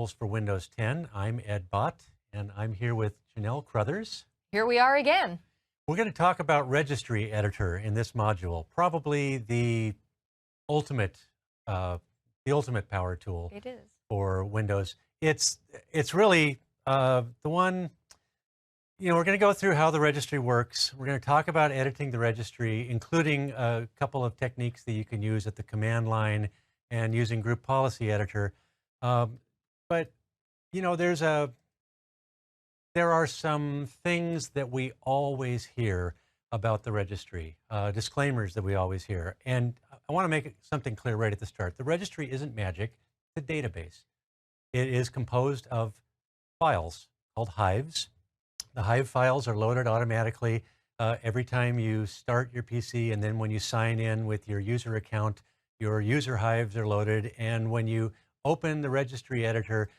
Tools for Windows 10. I'm Ed Bott, and I'm here with Janelle Crothers. Here we are again. We're going to talk about Registry Editor in this module, probably the ultimate power tool It is. for Windows. It's really the one. We're going to go through how the registry works. We're going to talk about editing the registry, including a couple of techniques that you can use at the command line and using Group Policy Editor. But there are some things that we always hear about the registry, disclaimers that we always hear. And I want to make something clear right at the start. The registry isn't magic. It's a database. It is composed of files called hives. The hive files are loaded automatically every time you start your PC, and then when you sign in with your user account, your user hives are loaded. And when you open the registry editor,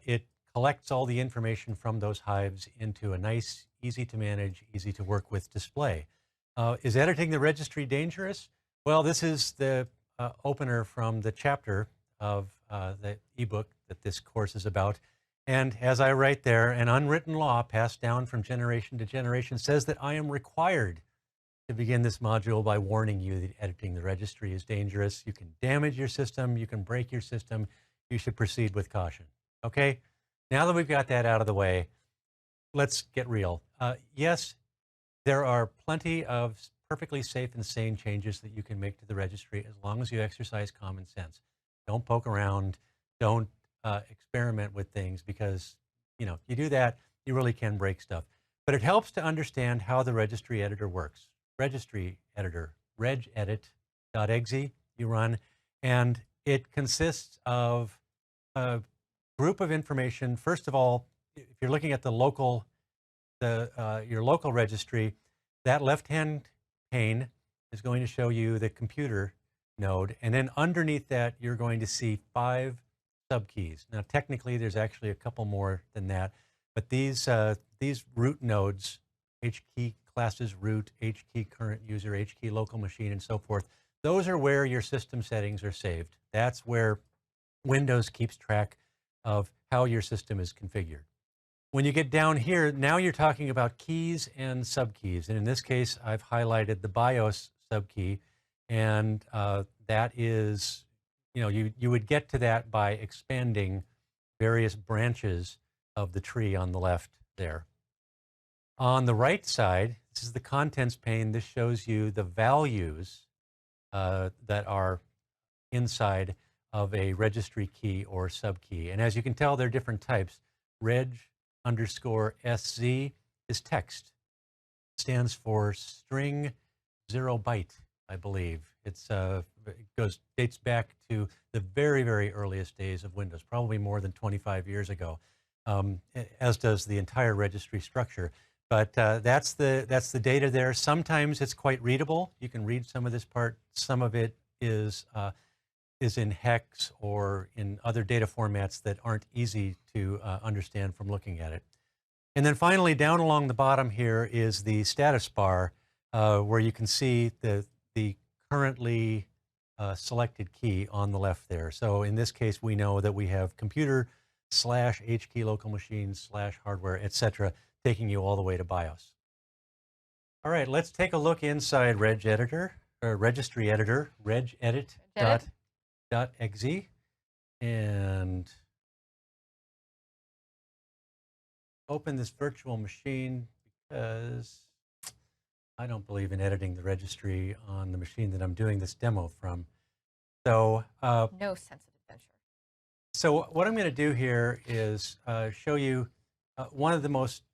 it collects all the information from those hives into a nice, easy to manage, easy to work with display. Is editing the registry dangerous? Well, this is the opener from the chapter of the ebook that this course is about. And as I write there, an unwritten law passed down from generation to generation says that I am required to begin this module by warning you that editing the registry is dangerous. You can damage your system. You can break your system. You should proceed with caution. Okay? Now that we've got that out of the way, let's get real. Yes, there are plenty of perfectly safe and sane changes that you can make to the registry as long as you exercise common sense. Don't poke around. Don't experiment with things, because you do that, you really can break stuff. But it helps to understand how the registry editor works. Registry editor, regedit.exe, you run, and it consists of a group of information. First of all, if you're looking at your local registry, that left-hand pane is going to show you the computer node, and then underneath that you're going to see 5 subkeys. Now, technically, there's actually a couple more than that, but these root nodes, HKey classes root, HKey current user, HKey local machine, and so forth, those are where your system settings are saved. That's where Windows keeps track of how your system is configured. When you get down here, now you're talking about keys and subkeys, and in this case, I've highlighted the BIOS subkey, and that is, you would get to that by expanding various branches of the tree on the left there. On the right side, this is the contents pane. This shows you the values that are inside of a registry key or subkey. And as you can tell, there are different types. Reg_SZ is text. It stands for string 0 byte, I believe. It dates back to the very, very earliest days of Windows, probably more than 25 years ago, as does the entire registry structure. But that's the data there. Sometimes it's quite readable. You can read some of this part. Some of it is in hex or in other data formats that aren't easy to understand from looking at it. And then finally, down along the bottom here is the status bar, where you can see the currently selected key on the left there. So in this case, we know that we have computer/HKey local machine/hardware, etc., taking you all the way to BIOS. All right, let's take a look inside registry editor, regedit.exe, and open this virtual machine because I don't believe in editing the registry on the machine that I'm doing this demo from. So no sense of adventure. So what I'm going to do here is show you one of the most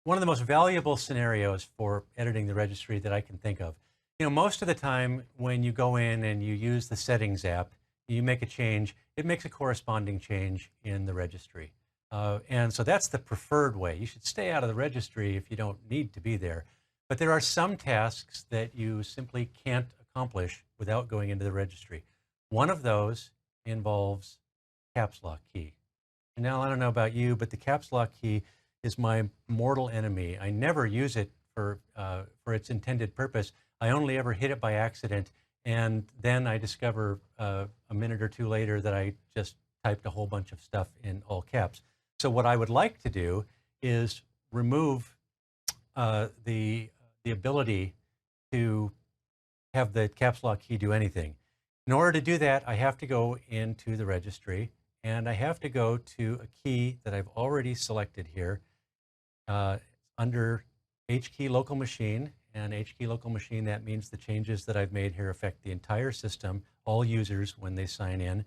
valuable scenarios for editing the registry that I can think of. Most of the time when you go in and you use the settings app, you make a change, it makes a corresponding change in the registry. And so that's the preferred way. You should stay out of the registry if you don't need to be there. But there are some tasks that you simply can't accomplish without going into the registry. One of those involves caps lock key. And now, I don't know about you, but the caps lock key is my mortal enemy. I never use it for its intended purpose. I only ever hit it by accident, and then I discover a minute or two later that I just typed a whole bunch of stuff in all caps. So what I would like to do is remove the ability to have the caps lock key do anything. In order to do that, I have to go into the registry, and I have to go to a key that I've already selected here under HKey local machine. And HKey local machine, that means the changes that I've made here affect the entire system, all users when they sign in.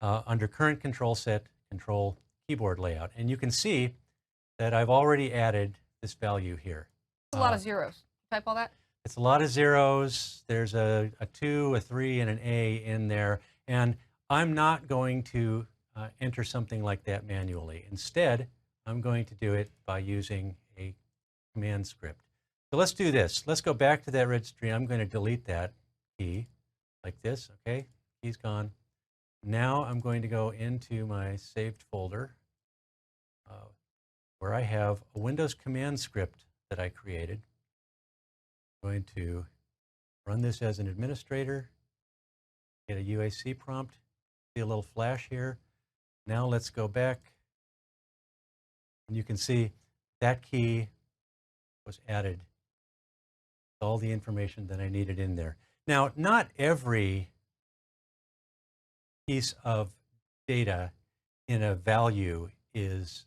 Under current control set, control keyboard layout. And you can see that I've already added this value here. It's a lot of zeros. Type all that? It's a lot of zeros. There's a 2, a 3, and an A in there. And I'm not going to enter something like that manually. Instead, I'm going to do it by using a command script. So let's do this. Let's go back to that registry. I'm going to delete that key like this, okay? Key's gone. Now I'm going to go into my saved folder where I have a Windows command script that I created. I'm going to run this as an administrator, get a UAC prompt, see a little flash here. Now let's go back, and you can see that key was added. All the information that I needed in there. Now, not every piece of data in a value is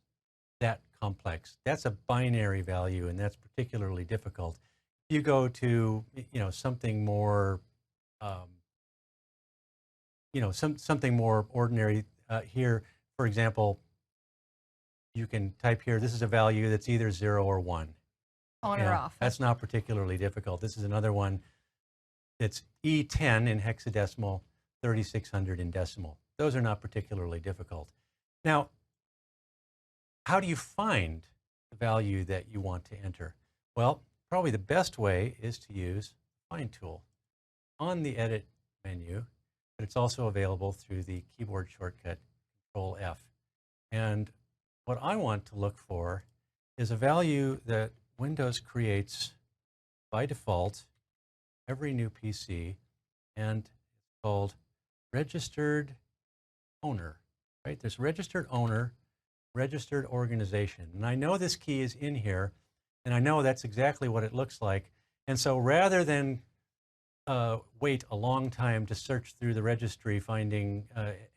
that complex. That's a binary value, and that's particularly difficult. If you go to, something more, something more ordinary here, for example, you can type here, this is a value that's either 0 or 1. On or off. That's not particularly difficult. This is another one that's E10 in hexadecimal, 3600 in decimal. Those are not particularly difficult. Now, how do you find the value that you want to enter? Well, probably the best way is to use the Find tool on the Edit menu, but it's also available through the keyboard shortcut Control F. And what I want to look for is a value that Windows creates by default every new PC, and it's called registered owner, right? There's registered owner, registered organization. And I know this key is in here, and I know that's exactly what it looks like. And so rather than wait a long time to search through the registry, finding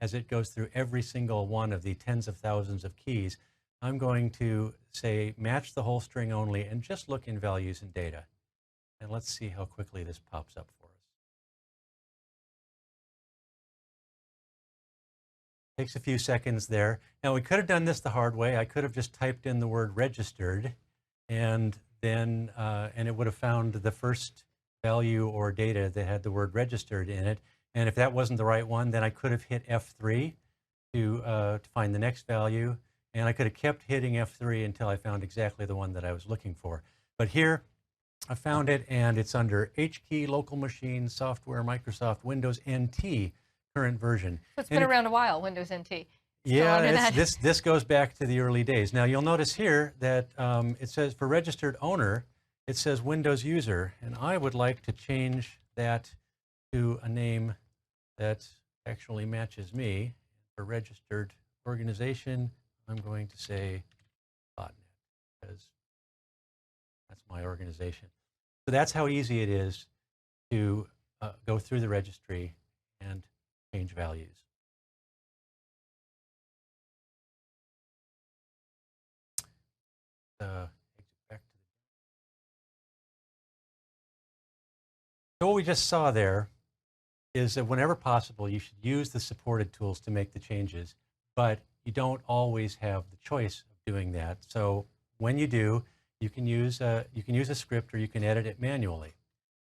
as it goes through every single one of the tens of thousands of keys, I'm going to say match the whole string only and just look in values and data. And let's see how quickly this pops up for us. Takes a few seconds there. Now we could have done this the hard way. I could have just typed in the word registered, and then and it would have found the first value or data that had the word registered in it. And if that wasn't the right one, then I could have hit F3 to find the next value. And I could have kept hitting F3 until I found exactly the one that I was looking for. But here, I found it, and it's under HKey local machine software Microsoft Windows NT current version. So it's been around a while, Windows NT. Yeah, this goes back to the early days. Now you'll notice here that it says for registered owner, it says Windows user, and I would like to change that to a name that actually matches me. For registered organization, I'm going to say botnet, because that's my organization. So that's how easy it is to go through the registry and change values. So what we just saw there is that whenever possible, you should use the supported tools to make the changes, but you don't always have the choice of doing that. So when you do, you can use a script, or you can edit it manually.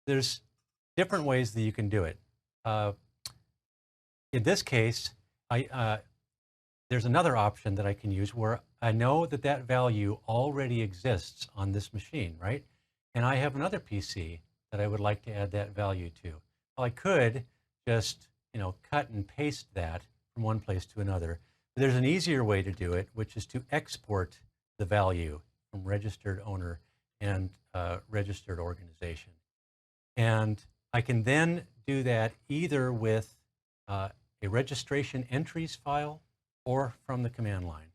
There's different ways that you can do it. In this case, there's another option that I can use where I know that that value already exists on this machine, right? And I have another PC that I would like to add that value to. Well, I could just, cut and paste that from one place to another. But there's an easier way to do it, which is to export the value from registered owner and registered organization. And I can then do that either with a registration entries file or from the command line.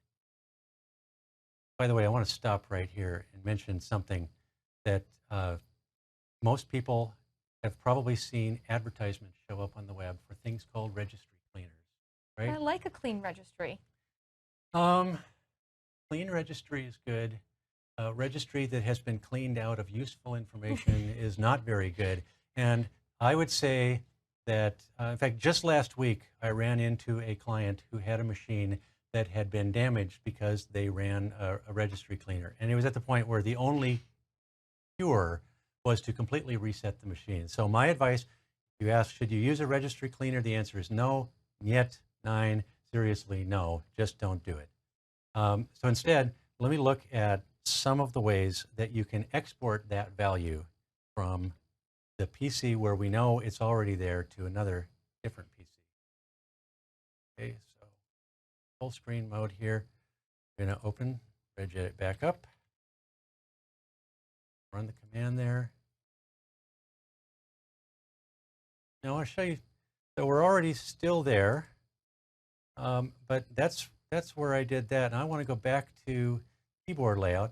By the way, I want to stop right here and mention something that most people have probably seen advertisements show up on the web for things called registry cleaners, right? I like a clean registry. Clean registry is good. Registry that has been cleaned out of useful information is not very good. And I would say that, in fact, just last week, I ran into a client who had a machine that had been damaged because they ran a registry cleaner. And it was at the point where the only cure was to completely reset the machine. So my advice, if you ask, should you use a registry cleaner? The answer is no, yet, nine, seriously, no, just don't do it. So instead, let me look at some of the ways that you can export that value from the PC where we know it's already there to another different PC. Okay, so full screen mode here. I'm going to open regedit back up. Run the command there. Now I'll show you. So we're already still there, but that's where I did that. And I want to go back to keyboard layout.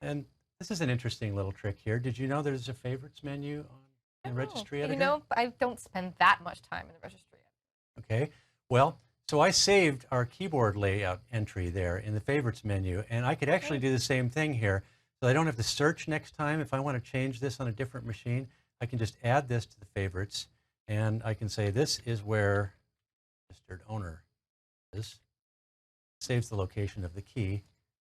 And this is an interesting little trick here. Did you know there's a favorites menu on the registry editor? You know, I don't spend that much time in the registry. Okay. Well, so I saved our keyboard layout entry there in the favorites menu, and I could actually do the same thing here. So I don't have to search next time. If I want to change this on a different machine, I can just add this to the favorites, and I can say this is where registered owner is. Saves the location of the key.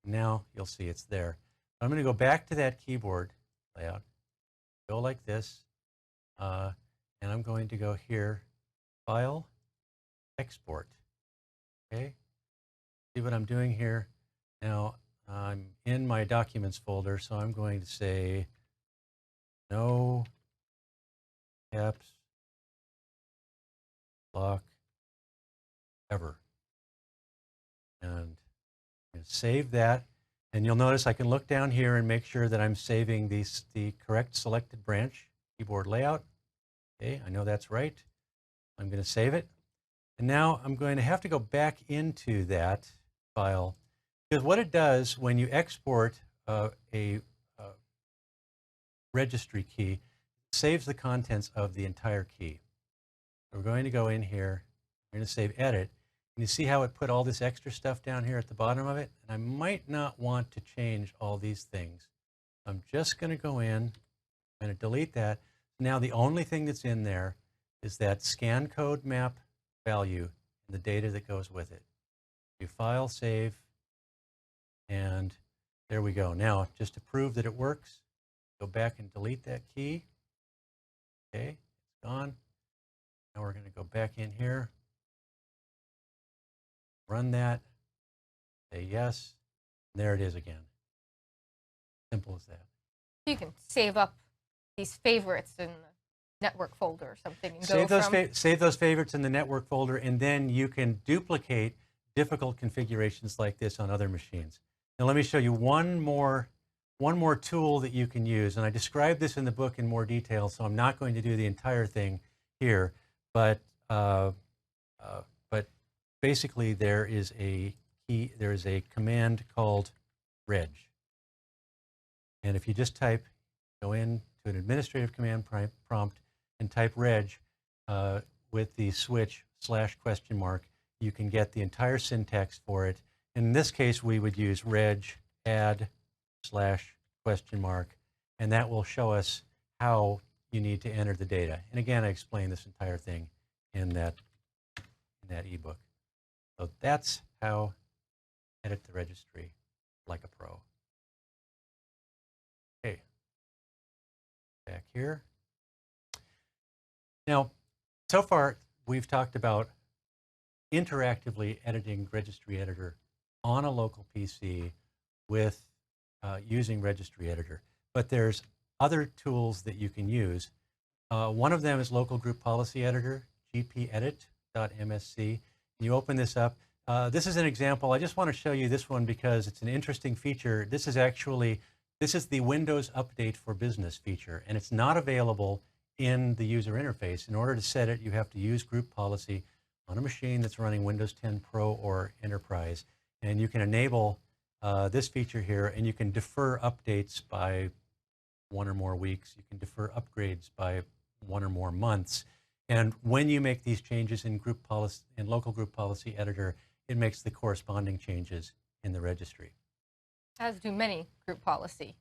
Now you'll see it's there. I'm going to go back to that keyboard layout, go like this, and I'm going to go here, File, Export. Okay, see what I'm doing here? Now I'm in my Documents folder, so I'm going to say no caps lock ever. And I'm going to save that. And you'll notice I can look down here and make sure that I'm saving the correct selected branch, keyboard layout. Okay, I know that's right. I'm going to save it. And now I'm going to have to go back into that file, because what it does when you export a registry key, it saves the contents of the entire key. So we're going to go in here, we're going to save edit. And you see how it put all this extra stuff down here at the bottom of it? And I might not want to change all these things. I'm just going to go in, I'm going to delete that. Now the only thing that's in there is that scan code map value and the data that goes with it. You file, save, and there we go. Now, just to prove that it works, go back and delete that key. Okay, it's gone. Now we're going to go back in here. Run that, say yes, and there it is again. Simple as that. You can save up these favorites in the network folder or something and Save those favorites in the network folder, and then you can duplicate difficult configurations like this on other machines. Now let me show you one more tool that you can use, and I described this in the book in more detail, so I'm not going to do the entire thing here, but basically there is a command called reg. And if you just go into an administrative command prompt and type reg with the switch /?, you can get the entire syntax for it. In this case, we would use reg add /?, and that will show us how you need to enter the data. And again, I explained this entire thing in that ebook. So that's how to edit the registry like a pro. Okay, back here. Now, so far we've talked about interactively editing Registry Editor on a local PC with using Registry Editor. But there's other tools that you can use. One of them is Local Group Policy Editor, gpedit.msc. You open this up. This is an example. I just want to show you this one because it's an interesting feature. This is the Windows Update for Business feature, and it's not available in the user interface. In order to set it, you have to use group policy. on a machine that's running Windows 10 Pro or Enterprise. And you can enable this feature here, and you can defer updates by 1 or more weeks. You can defer upgrades by 1 or more months. And when you make these changes in group policy, in local group policy editor, it makes the corresponding changes in the registry. As do many group policy.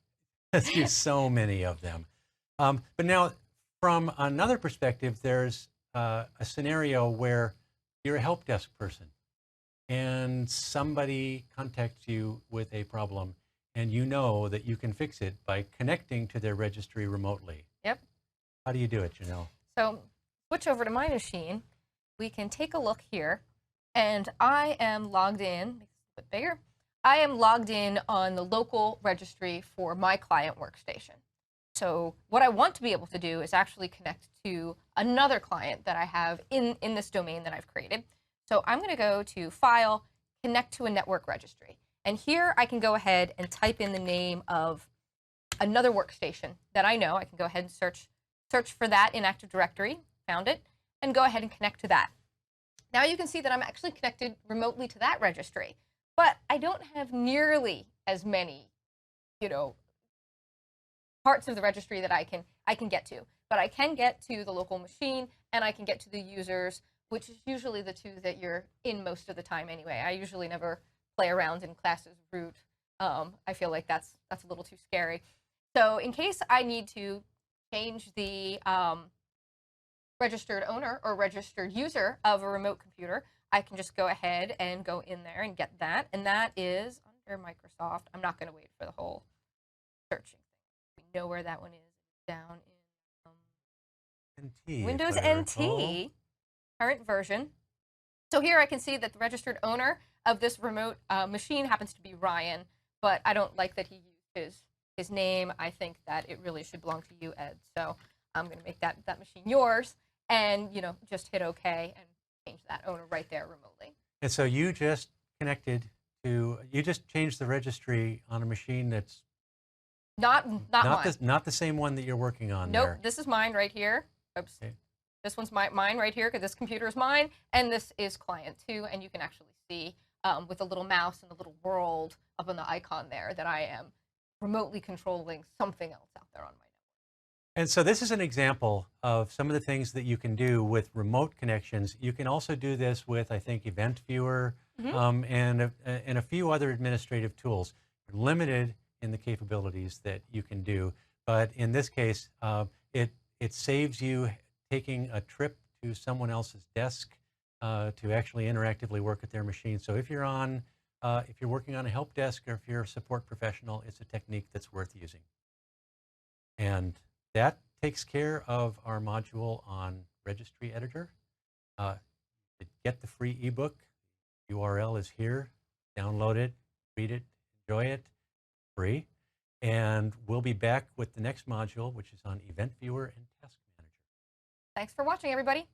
There's so many of them. But now, from another perspective, there's a scenario where you're a help desk person and somebody contacts you with a problem, and you know that you can fix it by connecting to their registry remotely. Yep. How do you do it, Janelle? So switch over to my machine. We can take a look here, and I am logged in. Make this a bit bigger. I am logged in on the local registry for my client workstation. So what I want to be able to do is actually connect to another client that I have in this domain that I've created. So I'm going to go to File, Connect to a Network Registry. And here I can go ahead and type in the name of another workstation that I know. I can go ahead and search for that in Active Directory, found it, and go ahead and connect to that. Now you can see that I'm actually connected remotely to that registry, but I don't have nearly as many, parts of the registry that I can get to. But I can get to the local machine, and I can get to the users, which is usually the two that you're in most of the time anyway. I usually never play around in classes root. I feel like that's a little too scary. So in case I need to change the registered owner or registered user of a remote computer, I can just go ahead and go in there and get that. And that is under Microsoft. I'm not going to wait for the whole searching thing. We know where that one is. Down in NT, Windows NT, current version. So here I can see that the registered owner of this remote machine happens to be Ryan, but I don't like that he used his name. I think that it really should belong to you, Ed. So I'm going to make that machine yours, and just hit OK and change that owner right there remotely. And so you just you just changed the registry on a machine that's not mine. Not the same one that you're working on. Nope, there. this is mine right here. Oops. Okay. This one's mine right here, because this computer is mine, and this is client 2, and you can actually see with the little mouse and the little world up on the icon there that I am remotely controlling something else out there on my network. And so this is an example of some of the things that you can do with remote connections. You can also do this with, I think, Event Viewer and a few other administrative tools. You're limited in the capabilities that you can do, but in this case, it saves you taking a trip to someone else's desk to actually interactively work at their machine. So if you're working on a help desk, or if you're a support professional, it's a technique that's worth using. And that takes care of our module on Registry Editor. To get the free ebook, URL is here. Download it, read it, enjoy it, free. And we'll be back with the next module, which is on Event Viewer and Task Manager. Thanks for watching, everybody.